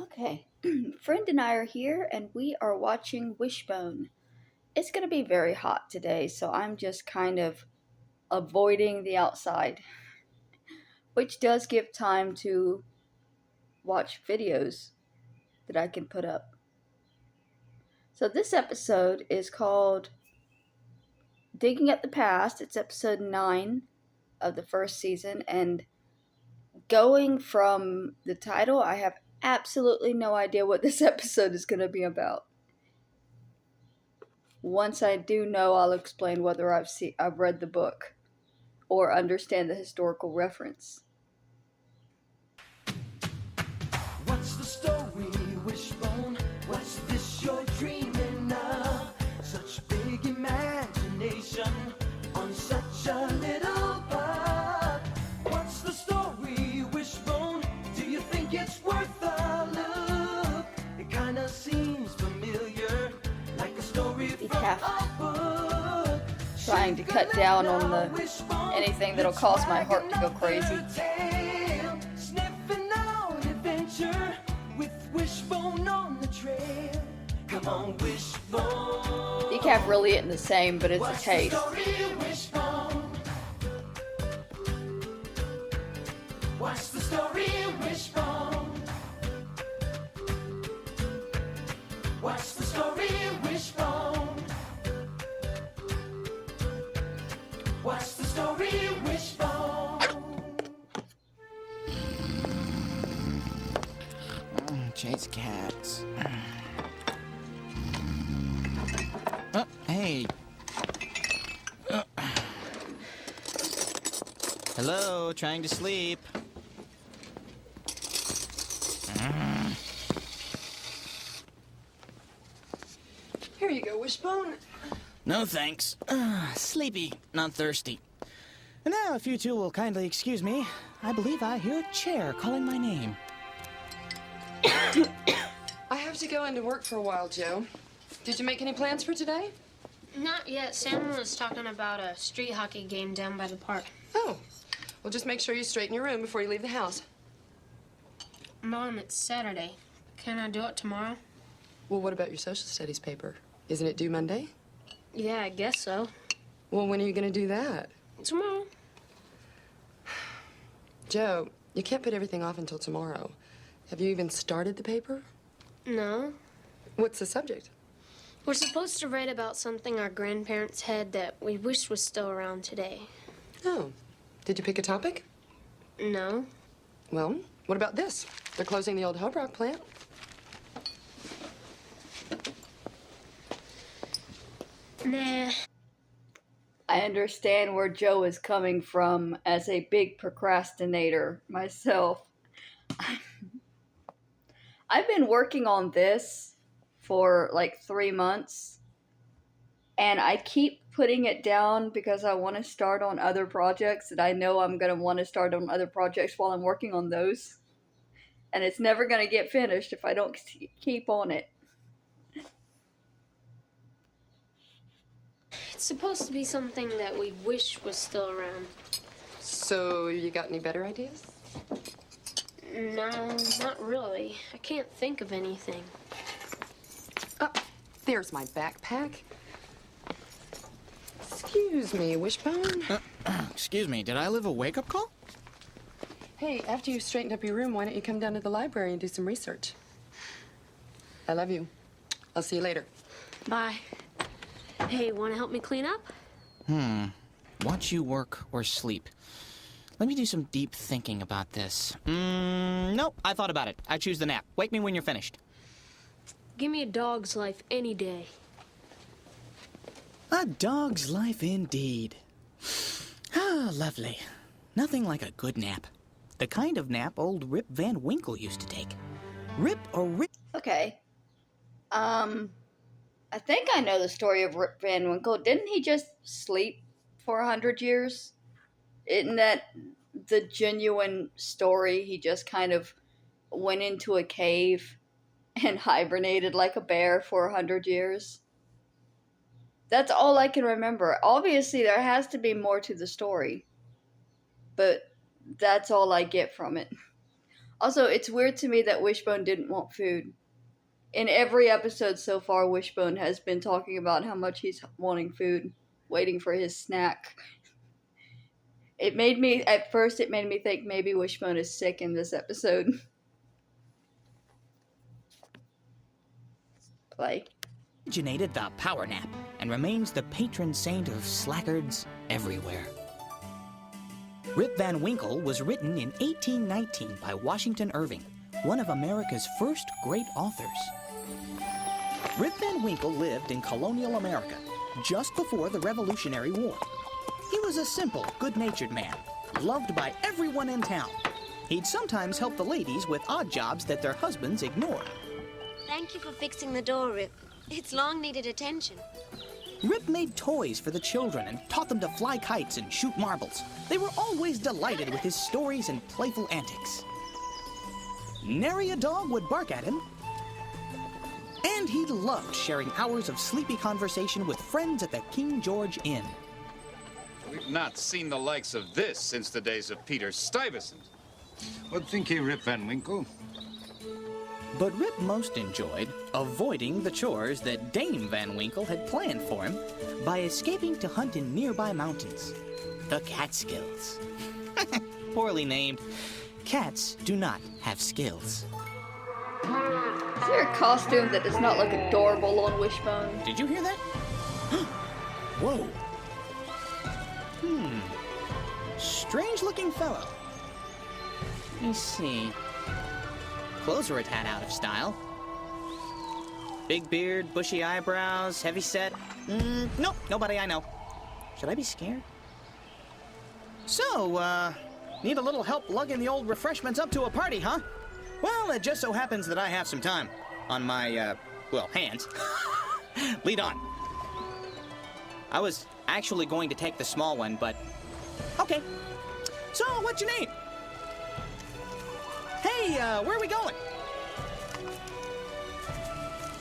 Okay, friend and I are here and we are watching Wishbone. It's going to be very hot today, so I'm just kind of avoiding the outside, which does give time to watch videos that I can put up. So this episode is called Digging at the Past. It's episode 9 of the first season, and going from the title, I have absolutely no idea what this episode is going to be about. Once I do know, I'll explain whether I've read the book or understand the historical reference. What's the story, Wishbone? What's this you're dreaming of? Such big imagination on such a little bug. What's the story, Wishbone? Do you think it's worth a look? It kinda seems familiar, like a story from a book. Trying to cut down on the anything that'll cause my heart to go crazy. Sniffing out adventure with Wishbone on the trail. Come on, Wishbone. Decaf really isn't the same, but it's a taste. What's the story, Wishbone? What's the story, Wishbone? What's the story, Wishbone? Chase cats. Oh, hey. Oh. Hello, trying to sleep. Here you go, Wishbone. No thanks. Sleepy, not thirsty. And now, if you two will kindly excuse me, I believe I hear a chair calling my name. I have to go into work for a while, Joe. Did you make any plans for today? Not yet. Sam was talking about a street hockey game down by the park. Oh, well, just make sure you straighten your room before you leave the house. Mom, it's Saturday. Can I do it tomorrow? Well, what about your social studies paper? Isn't it due Monday? Yeah, I guess so. Well, when are you going to do that? Tomorrow. Joe, you can't put everything off until tomorrow. Have you even started the paper? No. What's the subject? We're supposed to write about something our grandparents had that we wish was still around today. Oh, did you pick a topic? No. Well, what about this? They're closing the old Hobrock plant. Nah. I understand where Joe is coming from as a big procrastinator myself. I've been working on this for like 3 months, and I keep putting it down because I want to start on other projects that I know I'm going to want to start on other projects while I'm working on those. And it's never going to get finished if I don't keep on it. It's supposed to be something that we wish was still around. So, you got any better ideas? No, not really. I can't think of anything. Oh, there's my backpack. Excuse me, Wishbone. Excuse me, did I leave a wake-up call? Hey, after you've straightened up your room, why don't you come down to the library and do some research? I love you. I'll see you later. Bye. Hey, want to help me clean up? Watch you work or sleep. Let me do some deep thinking about this. Nope, I thought about it. I choose the nap. Wake me when you're finished. Give me a dog's life any day. A dog's life indeed. Ah, lovely. Nothing like a good nap. The kind of nap old Rip Van Winkle used to take. Rip or Rip... Okay. I think I know the story of Rip Van Winkle. Didn't he just sleep for 100 years? Isn't that the genuine story? He just kind of went into a cave and hibernated like a bear for 100 years. That's all I can remember. Obviously, there has to be more to the story, but that's all I get from it. Also, it's weird to me that Wishbone didn't want food. In every episode so far, Wishbone has been talking about how much he's wanting food, waiting for his snack. At first, it made me think maybe Wishbone is sick in this episode. Play. Originated the power nap and remains the patron saint of slackers everywhere. Rip Van Winkle was written in 1819 by Washington Irving, one of America's first great authors. Rip Van Winkle lived in colonial America just before the Revolutionary War. He was a simple, good-natured man, loved by everyone in town. He'd sometimes help the ladies with odd jobs that their husbands ignored. Thank you for fixing the door, Rip. It's long needed attention. Rip made toys for the children and taught them to fly kites and shoot marbles. They were always delighted with his stories and playful antics. Nary a dog would bark at him. And he loved sharing hours of sleepy conversation with friends at the King George Inn. We've not seen the likes of this since the days of Peter Stuyvesant. What think ye, Rip Van Winkle? But Rip most enjoyed avoiding the chores that Dame Van Winkle had planned for him by escaping to hunt in nearby mountains. The Catskills. Poorly named. Cats do not have skills. Is there a costume that does not look adorable on Wishbone? Did you hear that? Whoa. Strange looking fellow. Let me see. Clothes are a tad out of style. Big beard, bushy eyebrows, heavy set. Nope, nobody I know. Should I be scared? So, need a little help lugging the old refreshments up to a party, huh? Well, it just so happens that I have some time on my, hands. Lead on. I was actually going to take the small one, but okay. So, what's your name? Hey, where are we going?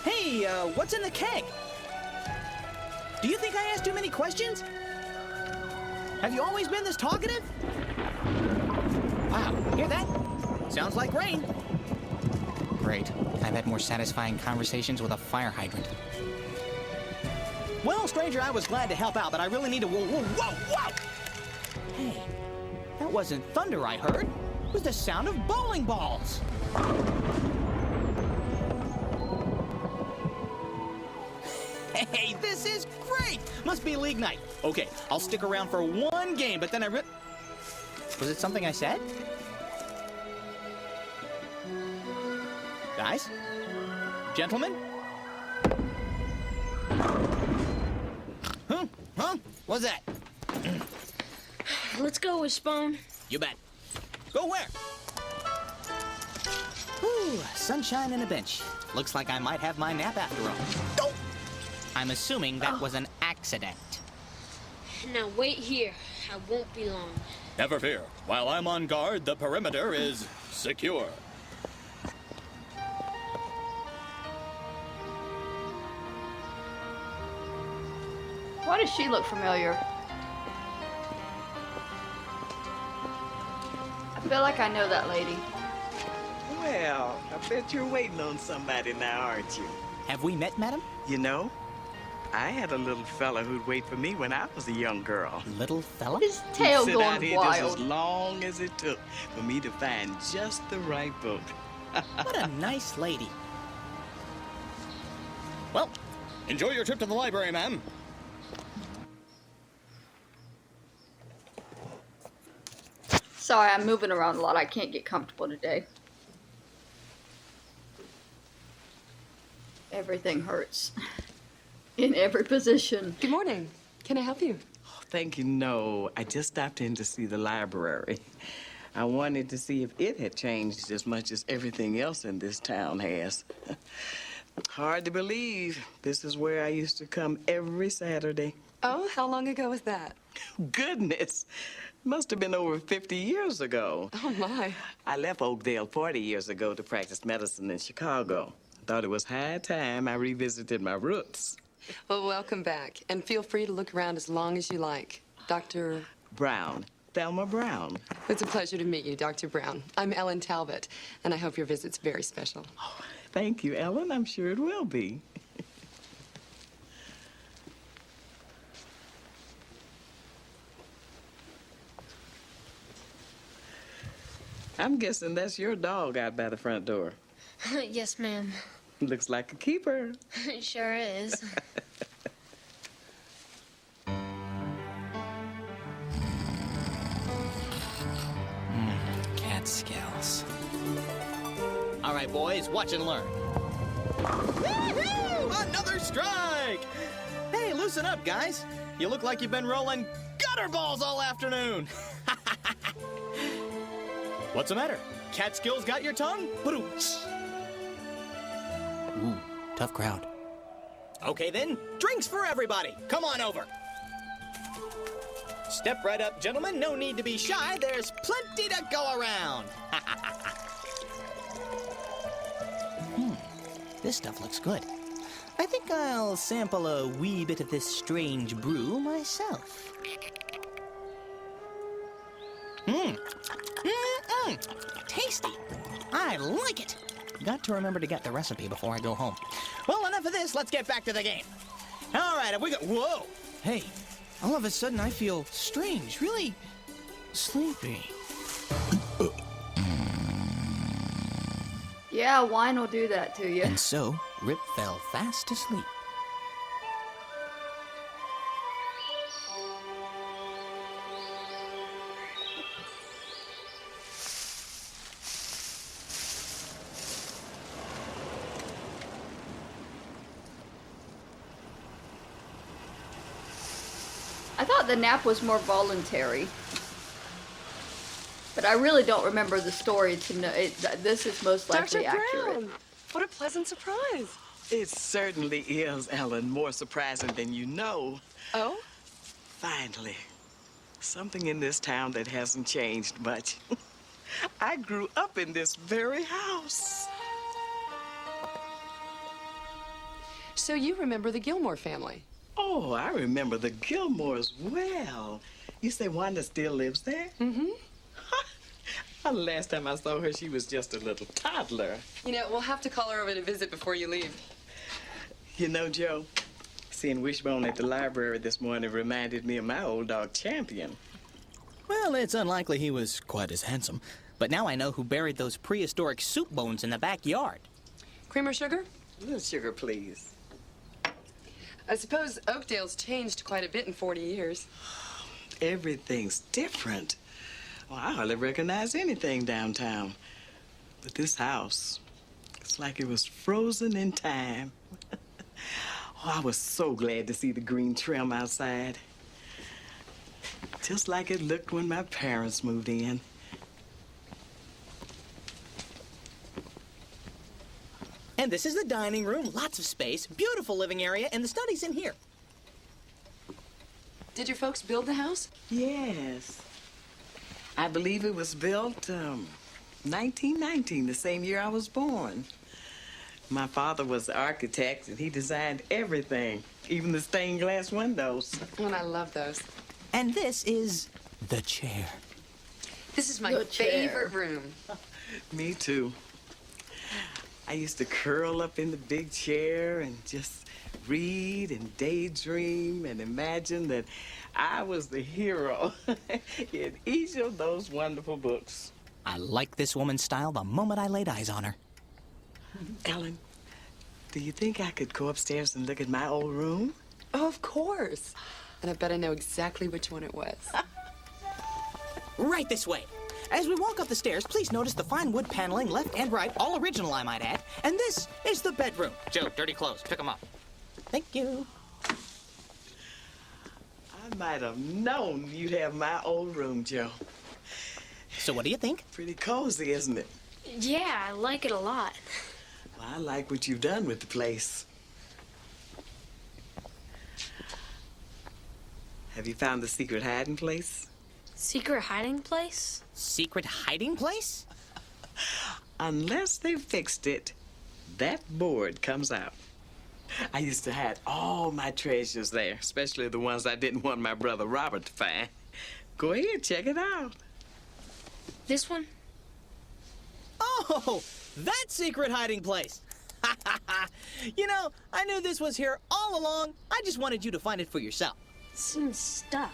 Hey, what's in the keg? Do you think I asked too many questions? Have you always been this talkative? Wow, hear that? Sounds like rain. Great. I've had more satisfying conversations with a fire hydrant. Well, stranger, I was glad to help out, but I really need to... Whoa! Hey, that wasn't thunder I heard. It was the sound of bowling balls. Hey, this is great! Must be league night. Okay, I'll stick around for one game, but then I Was it something I said? Guys? Gentlemen? Huh? What's that? Let's go, Wishbone. You bet. Go where? Whew, sunshine and a bench. Looks like I might have my nap after all. Oh! I'm assuming that was an accident. Now wait here. I won't be long. Never fear. While I'm on guard, the perimeter is secure. Why does she look familiar? I feel like I know that lady. Well, I bet you're waiting on somebody now, aren't you? Have we met, madam? You know, I had a little fella who'd wait for me when I was a young girl. Little fella? His tail He'd sit out going here just as wild. long as it took for me to find just the right book. What a nice lady. Well, enjoy your trip to the library, ma'am. Sorry, I'm moving around a lot. I can't get comfortable today. Everything hurts. In every position. Good morning. Can I help you? Oh, thank you. No, I just stopped in to see the library. I wanted to see if it had changed as much as everything else in this town has. Hard to believe. This is where I used to come every Saturday. Oh, how long ago was that? Goodness. Must have been over 50 years ago. Oh, my. I left Oakdale 40 years ago to practice medicine in Chicago. Thought it was high time I revisited my roots. Well, welcome back. And feel free to look around as long as you like. Dr. Brown. Thelma Brown. It's a pleasure to meet you, Dr. Brown. I'm Ellen Talbot, and I hope your visit's very special. Oh, thank you, Ellen. I'm sure it will be. I'm guessing that's your dog out by the front door. Yes, ma'am. Looks like a keeper. It sure is. Cat skills. All right, boys, watch and learn. Woo-hoo! Another strike! Hey, loosen up, guys. You look like you've been rolling gutter balls all afternoon. What's the matter? Catskills got your tongue? Ooh, tough crowd. Okay then, drinks for everybody. Come on over. Step right up, gentlemen. No need to be shy. There's plenty to go around. This stuff looks good. I think I'll sample a wee bit of this strange brew myself. Tasty. I like it. Got to remember to get the recipe before I go home. Well, enough of this. Let's get back to the game. All right, have we got... Whoa. Hey, all of a sudden I feel strange, really sleepy. Yeah, wine will do that to you. And so, Rip fell fast asleep. I thought the nap was more voluntary. But I really don't remember the story to know. This is most likely Dr. accurate. Brown, what a pleasant surprise. It certainly is, Ellen. More surprising than you know. Oh? Finally. Something in this town that hasn't changed much. I grew up in this very house. So you remember the Gilmore family? Oh, I remember the Gilmores well. You say Wanda still lives there? Mm-hmm. The last time I saw her, she was just a little toddler. You know, we'll have to call her over to visit before you leave. You know, Joe, seeing Wishbone at the library this morning reminded me of my old dog, Champion. Well, it's unlikely he was quite as handsome. But now I know who buried those prehistoric soup bones in the backyard. Cream or sugar? A little sugar, please. I suppose Oakdale's changed quite a bit in 40 years. Everything's different. Well, I hardly recognize anything downtown. But this house, it's like it was frozen in time. Oh, I was so glad to see the green trim outside. Just like it looked when my parents moved in. And this is the dining room. Lots of space, beautiful living area, and the study's in here. Did your folks build the house? Yes. I believe it was built 1919, the same year I was born. My father was the architect, and he designed everything, even the stained glass windows. Oh, and I love those. And this is the chair. This is my The chair. favorite room. Me too. I used to curl up in the big chair and just read and daydream and imagine that I was the hero in each of those wonderful books. I like this woman's style the moment I laid eyes on her. Ellen, do you think I could go upstairs and look at my old room? Oh, of course. And I bet I know exactly which one it was. Right this way. As we walk up the stairs, please notice the fine wood paneling left and right, all original, I might add. And this is the bedroom. Joe, dirty clothes. Pick them up. Thank you. I might have known you'd have my old room, Joe. So what do you think? Pretty cozy, isn't it? Yeah, I like it a lot. Well, I like what you've done with the place. Have you found the secret hiding place? Secret hiding place? Secret hiding place? Unless they fixed it, that board comes out. I used to hide all my treasures there, especially the ones I didn't want my brother Robert to find. Go ahead, check it out. This one? Oh, that secret hiding place. You know, I knew this was here all along. I just wanted you to find it for yourself. It seems stuck.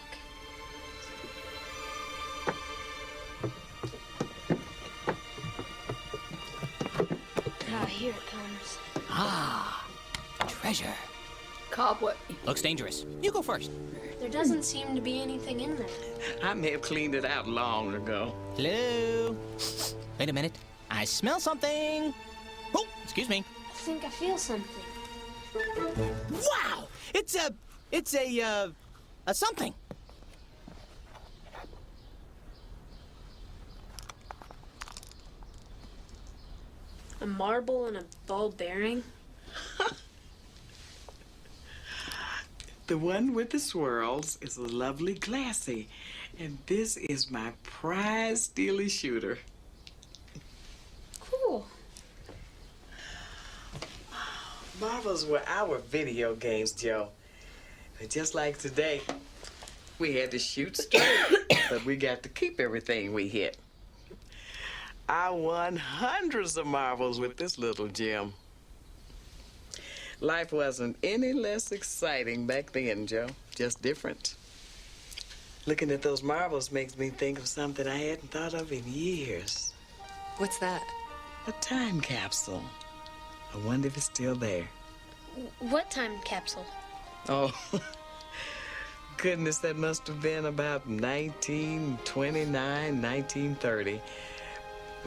Ah, here it comes. Ah, treasure. Cobweb. Looks dangerous. You go first. There doesn't seem to be anything in there. I may have cleaned it out long ago. Hello? Wait a minute. I smell something. Oh, excuse me. I think I feel something. Wow! It's a something. A marble and a ball bearing? The one with the swirls is a lovely glassy, and this is my prize steely shooter. Cool. Marbles were our video games, Joe. And just like today, we had to shoot straight, but we got to keep everything we hit. I won hundreds of marbles with this little gem. Life wasn't any less exciting back then, Joe. Just different. Looking at those marbles makes me think of something I hadn't thought of in years. What's that? A time capsule. I wonder if it's still there. What time capsule? Oh, goodness, that must have been about 1929, 1930.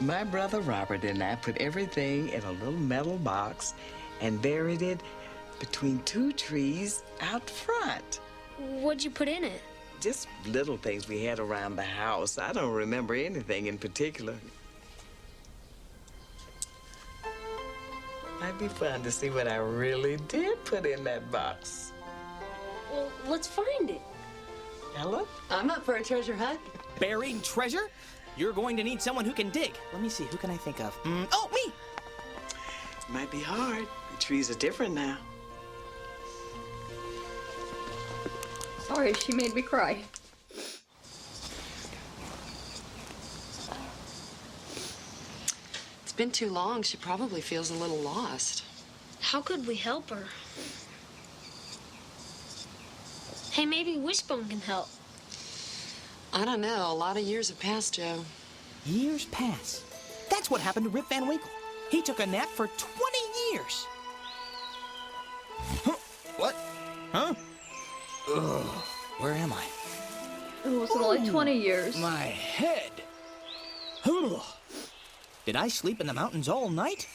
My brother Robert and I put everything in a little metal box and buried it between two trees out front. What'd you put in it? Just little things we had around the house. I don't remember anything in particular. Might be fun to see what I really did put in that box. Well, let's find it. Ella? I'm up for a treasure hunt. Buried treasure? You're going to need someone who can dig. Let me see, who can I think of? Oh, me! It might be hard. The trees are different now. Sorry, she made me cry. It's been too long. She probably feels a little lost. How could we help her? Hey, maybe Wishbone can help. I don't know. A lot of years have passed, Joe. Years pass. That's what happened to Rip Van Winkle. He took a nap for 20 years. Huh? What? Huh? Ugh. Where am I? It was only 20 years. My head. Ugh. Did I sleep in the mountains all night?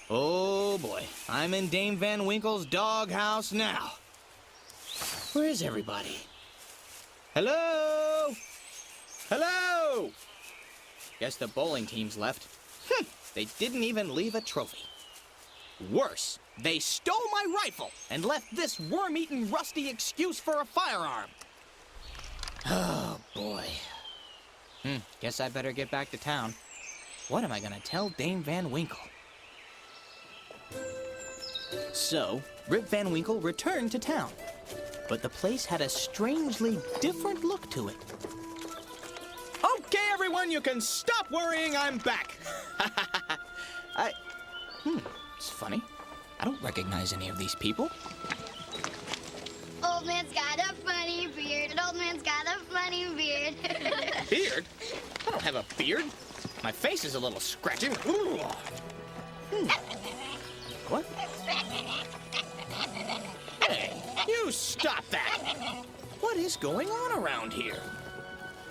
Oh boy, I'm in Dame Van Winkle's doghouse now. Where is everybody? Hello? Hello? Guess the bowling team's left. They didn't even leave a trophy. Worse, they stole my rifle and left this worm-eaten, rusty excuse for a firearm. Oh, boy. Guess I better get back to town. What am I gonna tell Dame Van Winkle? So, Rip Van Winkle returned to town. But the place had a strangely different look to it. Okay, everyone, you can stop worrying. I'm back. It's funny. I don't recognize any of these people. Old man's got a funny beard. An old man's got a funny beard. Beard? I don't have a beard. My face is a little scratchy. What? Hey, you stop that! What is going on around here?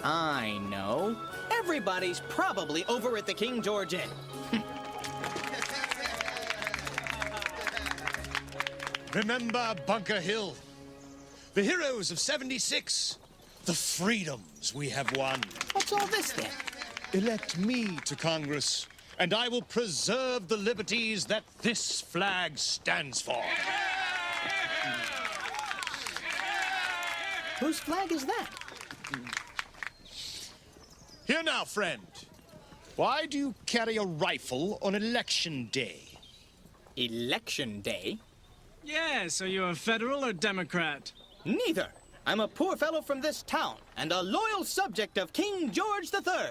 I know. Everybody's probably over at the King George Inn. Remember Bunker Hill? The heroes of '76. The freedoms we have won. What's all this then? Elect me to Congress, and I will preserve the liberties that this flag stands for. Whose flag is that? Here now, friend. Why do you carry a rifle on Election Day? Election Day? Yes, are you a federal or Democrat? Neither. I'm a poor fellow from this town and a loyal subject of King George III.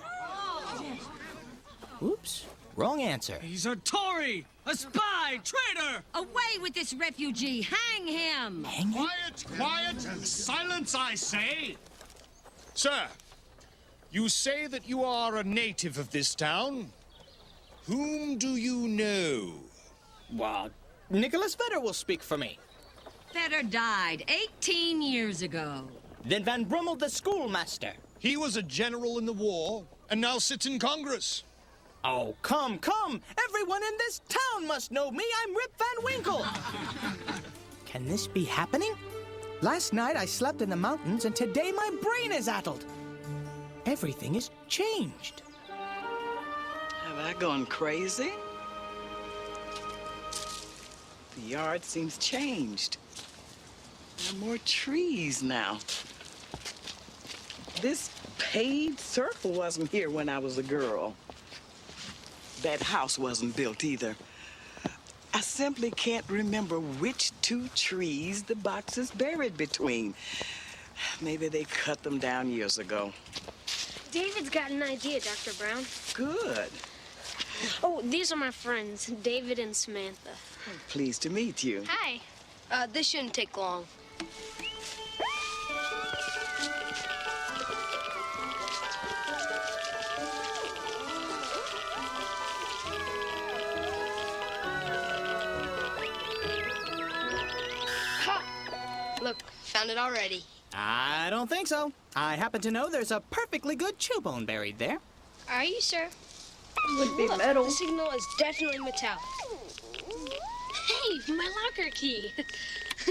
Oops, wrong answer. He's a Tory! A spy! Traitor! Away with this refugee! Hang him! Hang him? Quiet, quiet, and silence, I say! Sir, you say that you are a native of this town. Whom do you know? Well, Nicholas Vedder will speak for me. Vedder died 18 years ago. Then Van Brummel the schoolmaster. He was a general in the war and now sits in Congress. Oh, come, come! Everyone in this town must know me. I'm Rip Van Winkle. Can this be happening? Last night I slept in the mountains, and today my brain is addled. Everything is changed. Have I gone crazy? The yard seems changed. There are more trees now. This paved circle wasn't here when I was a girl. That house wasn't built either. I simply can't remember which two trees the box is buried between. Maybe they cut them down years ago. David's got an idea, Dr. Brown. Good. Oh, these are my friends, David and Samantha. Pleased to meet you. Hi. This shouldn't take long. Look, found it already. I don't think so. I happen to know there's a perfectly good chew bone buried there. Are you sure? Would be Look, metal. the signal is definitely metallic. Hey, my locker key.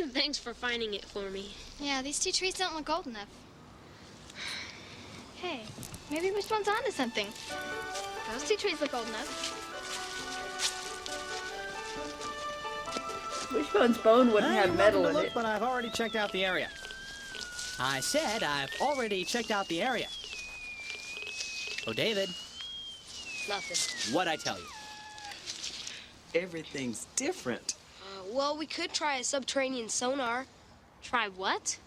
Thanks for finding it for me. Yeah, these two trees don't look old enough. Hey, maybe Wishbone's onto something. Those two trees look old enough. Wishbone's bone wouldn't have metal in look, it. but I've already checked out the area. I said I've already checked out the area. Oh, David. Nothing. What'd I tell you? Everything's different. Well, we could try a subterranean sonar. Try what?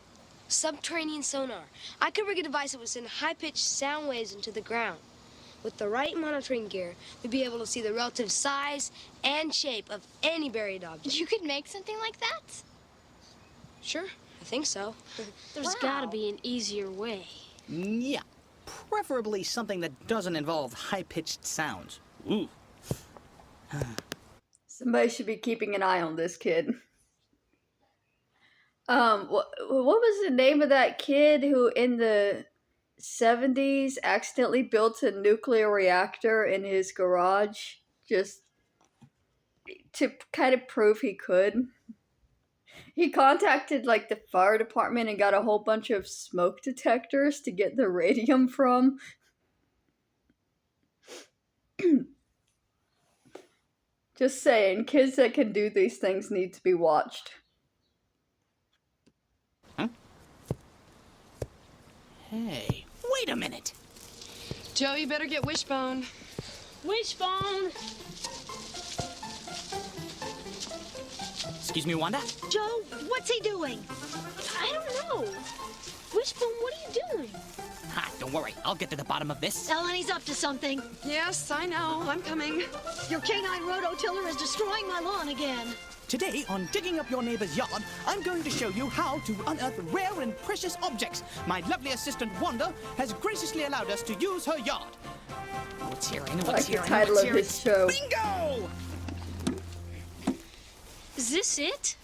Subterranean sonar. I could rig a device that would send high-pitched sound waves into the ground. With the right monitoring gear, we'd be able to see the relative size and shape of any buried object. You could make something like that? Sure, I think so. There's gotta be an easier way. Yeah, preferably something that doesn't involve high-pitched sounds. Ooh. Somebody should be keeping an eye on this kid. What was the name of that kid who in the 70s accidentally built a nuclear reactor in his garage just to kind of prove he could? He contacted like the fire department and got a whole bunch of smoke detectors to get the radium from. Just saying, kids that can do these things need to be watched. Huh? Hey, wait a minute. Joe, you better get Wishbone. Wishbone! Excuse me, Wanda? Joe, what's he doing? I don't know. Wishbone, what are you doing? Ha, don't worry. I'll get to the bottom of this. Ellen, he's up to something. Yes, I know. I'm coming. Your canine rototiller is destroying my lawn again. Today, on Digging Up Your Neighbor's Yard, I'm going to show you how to unearth rare and precious objects. My lovely assistant, Wanda, has graciously allowed us to use her yard. What's here? I know I like what's the here. I know title what's of here. his show. Bingo! Is this it?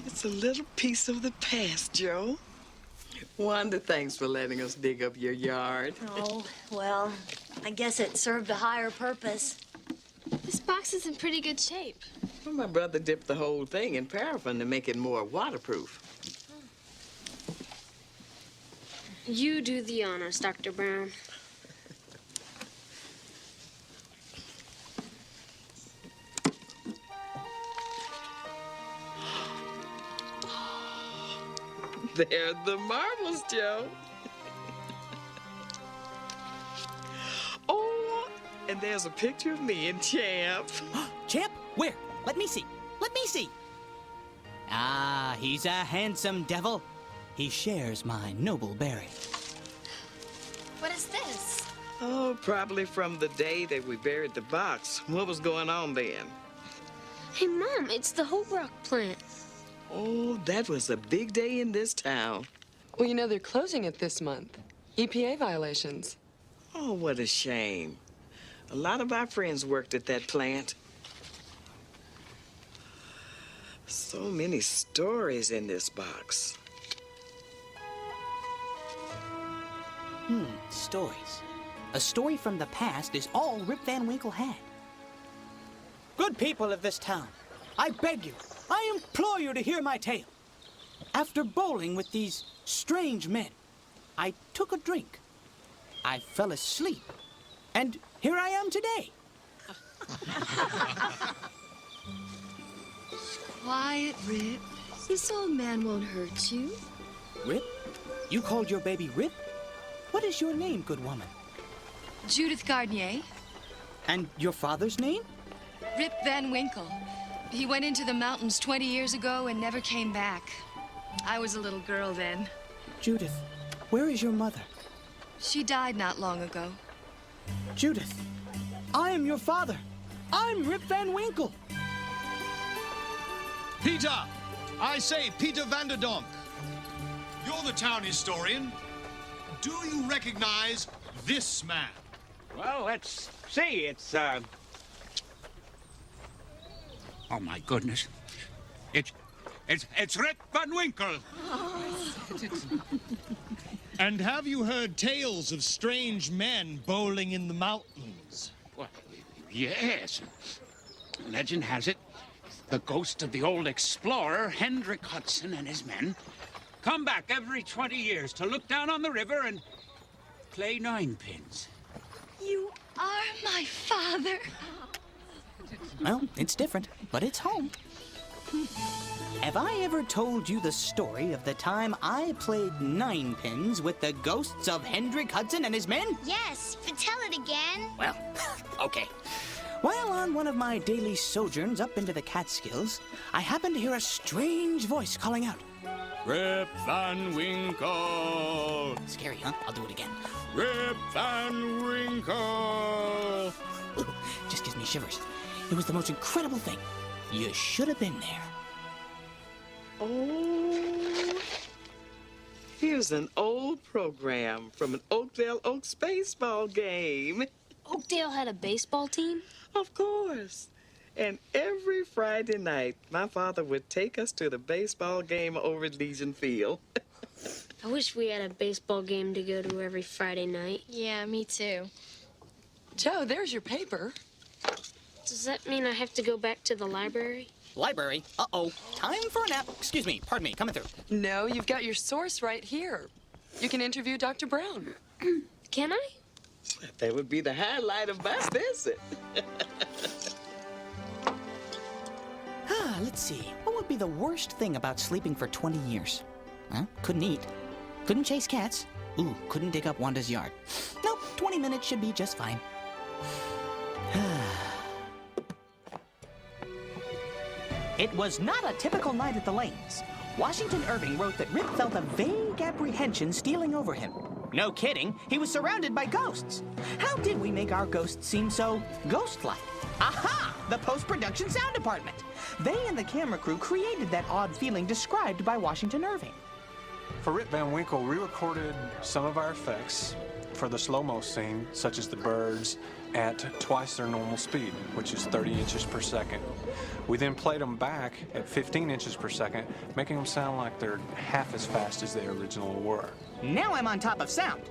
It's a little piece of the past, Joe. Wanda, thanks for letting us dig up your yard. Oh, well, I guess it served a higher purpose. This box is in pretty good shape. Well, my brother dipped the whole thing in paraffin to make it more waterproof. You do the honors, Dr. Brown. They're the marbles, Joe. Oh, and there's a picture of me and Champ. Champ? Where? Let me see. Let me see. Ah, he's a handsome devil. He shares my noble bearing. What is this? Oh, probably from the day that we buried the box. What was going on then? Hey, Mom, it's the Hope Rock plant. Oh, that was a big day in this town. Well, you know, they're closing it this month. EPA violations. Oh, what a shame. A lot of our friends worked at that plant. So many stories in this box. Stories. A story from the past is all Rip Van Winkle had. Good people of this town, I beg you, I implore you to hear my tale. After bowling with these strange men, I took a drink. I fell asleep, and here I am today. Quiet, Rip. This old man won't hurt you. Rip? You called your baby Rip? What is your name, good woman? Judith Gardnier. And your father's name? Rip Van Winkle. He went into the mountains 20 years ago and never came back. I was a little girl then. Judith, where is your mother? She died not long ago. Judith, I am your father. I'm Rip Van Winkle. Peter! I say, Peter Vanderdonk. You're the town historian. Do you recognize this man? Well, let's see. It's, oh, my goodness. It's Rip Van Winkle. And have you heard tales of strange men bowling in the mountains? Well, yes. Legend has it, the ghost of the old explorer, Hendrik Hudson, and his men come back every 20 years to look down on the river and play ninepins. You are my father. Well, it's different, but it's home. Have I ever told you the story of the time I played ninepins with the ghosts of Hendrik Hudson and his men? Yes, but tell it again. Well, okay. While on one of my daily sojourns up into the Catskills, I happened to hear a strange voice calling out, Rip Van Winkle! Scary, huh? I'll do it again. Rip Van Winkle! Ooh, just gives me shivers. It was the most incredible thing. You should have been there. Oh, here's an old program from an Oakdale Oaks baseball game. Oakdale had a baseball team? Of course. And every Friday night, my father would take us to the baseball game over at Legion Field. I wish we had a baseball game to go to every Friday night. Yeah, me too. Joe, there's your paper. Does that mean I have to go back to the library? Library? Uh-oh. Time for a nap. Excuse me. Pardon me. Coming through. No, you've got your source right here. You can interview Dr. Brown. Can I? That would be the highlight of my visit. Let's see. What would be the worst thing about sleeping for 20 years? Huh? Couldn't eat. Couldn't chase cats. Ooh, couldn't dig up Wanda's yard. Nope, 20 minutes should be just fine. It was not a typical night at the Lanes. Washington Irving wrote that Rip felt a vague apprehension stealing over him. No kidding, he was surrounded by ghosts. How did we make our ghosts seem so ghost-like? Aha! The post-production sound department. They and the camera crew created that odd feeling described by Washington Irving. For Rip Van Winkle, we recorded some of our effects for the slow-mo scene, such as the birds, at twice their normal speed, which is 30 inches per second. We then played them back at 15 inches per second, making them sound like they're half as fast as they originally were. Now I'm on top of sound.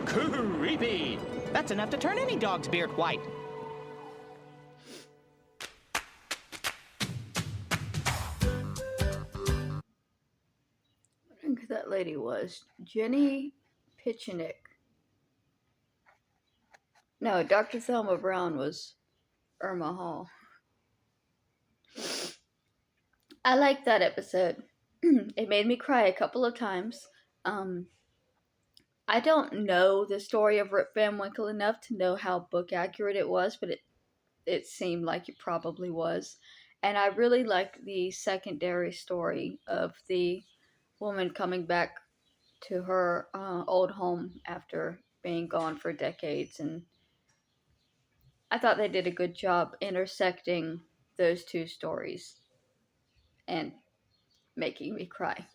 Creepy! That's enough to turn any dog's beard white. I think that lady was Jenny Pitchenick. No, Dr. Thelma Brown was Irma Hall. I liked that episode. It made me cry a couple of times. I don't know the story of Rip Van Winkle enough to know how book accurate it was, but it seemed like it probably was. And I really liked the secondary story of the woman coming back to her old home after being gone for decades. And I thought they did a good job intersecting those two stories and making me cry.